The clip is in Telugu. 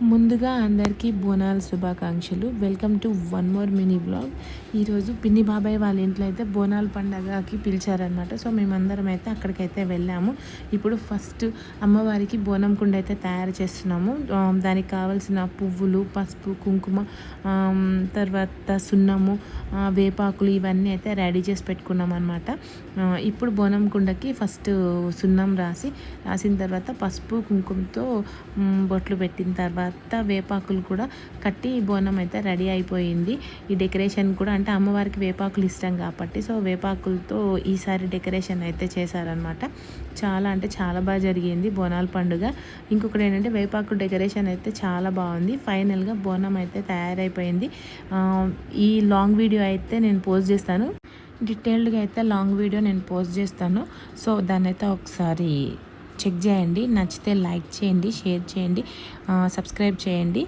ముందుగా అందరికీ బోనాల శుభాకాంక్షలు. Welcome to one more mini vlog. ఈరోజు పిన్ని బాబాయ్ వాళ్ళ ఇంట్లో అయితే బోనాల పండగకి పిలిచారనమాట. సో మేమందరం అయితే అక్కడికైతే వెళ్ళాము. ఇప్పుడు ఫస్ట్ అమ్మవారికి బోనం కుండ అయితే తయారు చేస్తున్నాము. దానికి కావాల్సిన పువ్వులు, పసుపు, కుంకుమ, తర్వాత సున్నము, వేపాకులు ఇవన్నీ అయితే రెడీ చేసి పెట్టుకున్నాం అనమాట. ఇప్పుడు బోనం కుండకి ఫస్ట్ సున్నం రాసిన తర్వాత పసుపు కుంకుమతో బొట్లు పెట్టిన తర్వాత వేపాకులు కూడా కట్టి బోనం అయితే రెడీ అయిపోయింది. ఈ డెకరేషన్ కూడా అంటే అమ్మవారికి వేపాకులు ఇష్టం కాబట్టి సో వేపాకులతో ఈసారి డెకరేషన్ అయితే చేశారనమాట. చాలా అంటే చాలా బాగా జరిగింది బోనాల పండుగ. ఇంకొకటి ఏంటంటే వేపాకు డెకరేషన్ అయితే చాలా బాగుంది. ఫైనల్గా బోనం అయితే తయారైపోయింది. ఈ లాంగ్ వీడియో అయితే నేను పోస్ట్ చేస్తాను. డీటెయిల్డ్గా అయితే లాంగ్ వీడియో నేను పోస్ట్ చేస్తాను. సో దాన్ని అయితే ఒకసారి చెక్ చేయండి. నచ్చితే లైక్ చేయండి, షేర్ చేయండి, సబ్స్క్రైబ్ చేయండి.